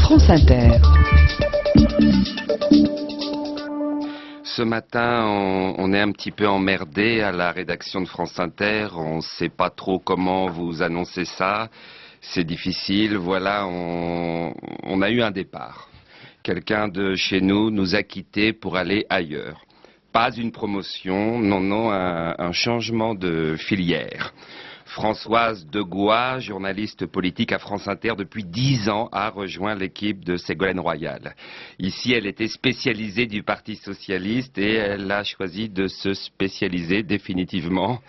France Inter. Ce matin, on est un petit peu emmerdé à la rédaction de France Inter. On ne sait pas trop comment vous annoncer ça. C'est difficile. Voilà, on a eu un départ. Quelqu'un de chez nous a quittés pour aller ailleurs. Pas une promotion, non, un changement de filière. Françoise Degois, journaliste politique à France Inter depuis 10 ans, a rejoint l'équipe de Ségolène Royal. Ici, elle était spécialisée du Parti Socialiste et elle a choisi de se spécialiser définitivement,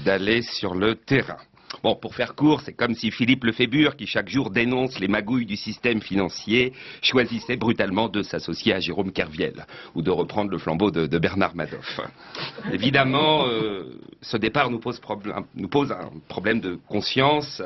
d'aller sur le terrain. Bon, pour faire court, c'est comme si Philippe Lefébure, qui chaque jour dénonce les magouilles du système financier, choisissait brutalement de s'associer à Jérôme Kerviel, ou de reprendre le flambeau de Bernard Madoff. Évidemment, ce départ nous pose un problème de conscience.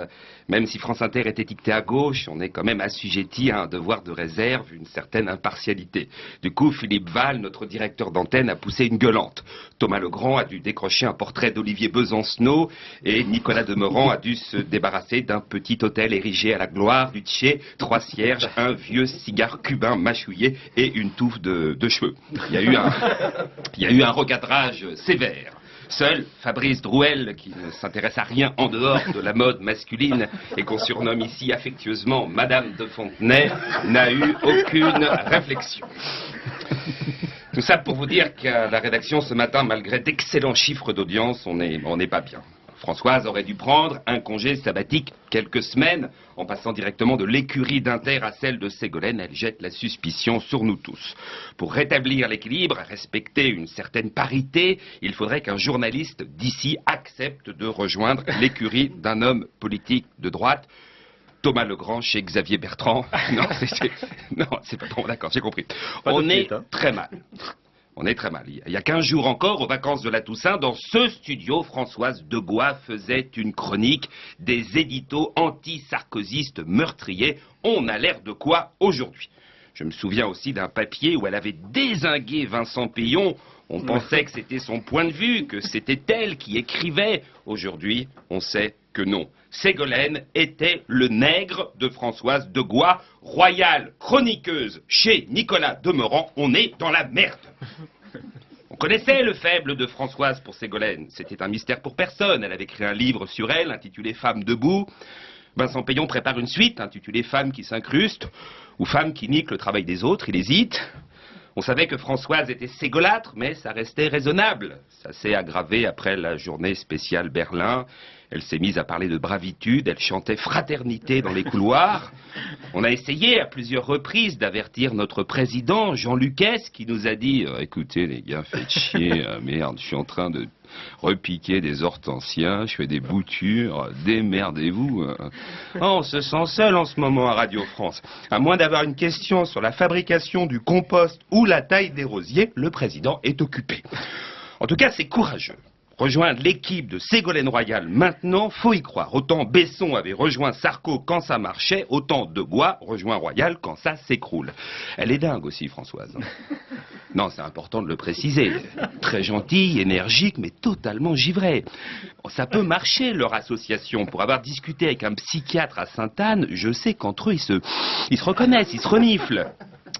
Même si France Inter est étiquetée à gauche, on est quand même assujetti à un devoir de réserve, une certaine impartialité. Du coup, Philippe Val, notre directeur d'antenne, a poussé une gueulante. Thomas Legrand a dû décrocher un portrait d'Olivier Besancenot et Nicolas Demorand a dû se débarrasser d'un petit hôtel érigé à la gloire du Tché, 3 cierges, un vieux cigare cubain mâchouillé et une touffe de cheveux. Il y a eu un recadrage sévère. Seul Fabrice Drouel, qui ne s'intéresse à rien en dehors de la mode masculine et qu'on surnomme ici affectueusement Madame de Fontenay, n'a eu aucune réflexion. Tout ça pour vous dire qu'à la rédaction ce matin, malgré d'excellents chiffres d'audience, on n'est pas bien. Françoise aurait dû prendre un congé sabbatique quelques semaines. En passant directement de l'écurie d'Inter à celle de Ségolène, elle jette la suspicion sur nous tous. Pour rétablir l'équilibre, respecter une certaine parité, il faudrait qu'un journaliste d'ici accepte de rejoindre l'écurie d'un homme politique de droite. Thomas Legrand chez Xavier Bertrand. Non, c'est pas bon, d'accord, j'ai compris. On est très mal. On est très mal. Il y a 15 jours encore, aux vacances de la Toussaint, dans ce studio, Françoise Degois faisait une chronique des éditos anti-sarkozystes meurtriers. On a l'air de quoi aujourd'hui? Je me souviens aussi d'un papier où elle avait dézingué Vincent Payon. On pensait que c'était son point de vue, que c'était elle qui écrivait. Aujourd'hui, on sait que non. Ségolène était le nègre de Françoise Degois, royale chroniqueuse chez Nicolas Demorand. On est dans la merde. On connaissait le faible de Françoise pour Ségolène. C'était un mystère pour personne. Elle avait écrit un livre sur elle, intitulé Femme debout. Vincent Payon prépare une suite, intitulée Femme qui s'incruste, ou Femme qui nique le travail des autres. Il hésite. On savait que Françoise était ségolâtre, mais ça restait raisonnable. Ça s'est aggravé après la journée spéciale Berlin. Elle s'est mise à parler de bravitude, elle chantait fraternité dans les couloirs. On a essayé à plusieurs reprises d'avertir notre président, Jean Lucas, qui nous a dit « Écoutez les gars, faites chier, merde, je suis en train de repiquer des hortensias, je fais des boutures, démerdez-vous. » On se sent seul en ce moment à Radio France. À moins d'avoir une question sur la fabrication du compost ou la taille des rosiers, le président est occupé. En tout cas, c'est courageux. Rejoindre l'équipe de Ségolène Royal maintenant, faut y croire. Autant Besson avait rejoint Sarko quand ça marchait, autant Degois rejoint Royal quand ça s'écroule. Elle est dingue aussi, Françoise. Non, c'est important de le préciser. Très gentille, énergique, mais totalement givrée. Ça peut marcher, leur association. Pour avoir discuté avec un psychiatre à Sainte-Anne, je sais qu'entre eux, ils se reconnaissent, ils se reniflent.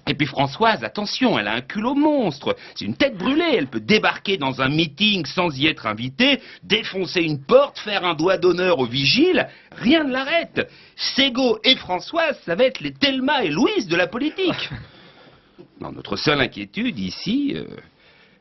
Et puis Françoise, attention, elle a un culot monstre. C'est une tête brûlée. Elle peut débarquer dans un meeting sans y être invitée, défoncer une porte, faire un doigt d'honneur au vigile. Rien ne l'arrête. Ségo et Françoise, ça va être les Thelma et Louise de la politique. Non, notre seule inquiétude ici,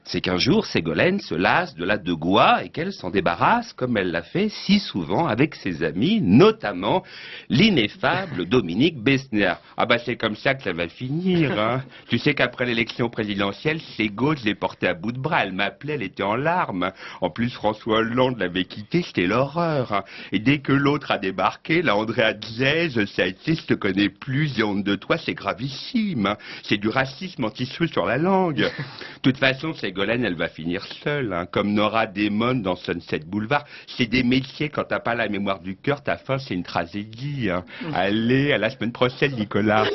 c'est qu'un jour, Ségolène se lasse de la Degois et qu'elle s'en débarrasse comme elle l'a fait si souvent avec ses amis, notamment l'ineffable Dominique Besnéard. Ah bah c'est comme ça que ça va finir, hein. Tu sais qu'après l'élection présidentielle, Ségo, je l'ai portée à bout de bras. Elle m'appelait, elle était en larmes. En plus, François Hollande l'avait quittée, c'était l'horreur, hein. Et dès que l'autre a débarqué, la Andrea Diez, ça a été, je te connais plus, j'ai honte de toi, c'est gravissime, hein. C'est du racisme anti-souche sur la langue. De toute façon, Ségolène, elle va finir seule, hein, comme Nora Damon dans Sunset Boulevard. C'est des métiers, quand t'as pas la mémoire du cœur, ta fin, c'est une tragédie, hein. Allez, à la semaine prochaine, Nicolas.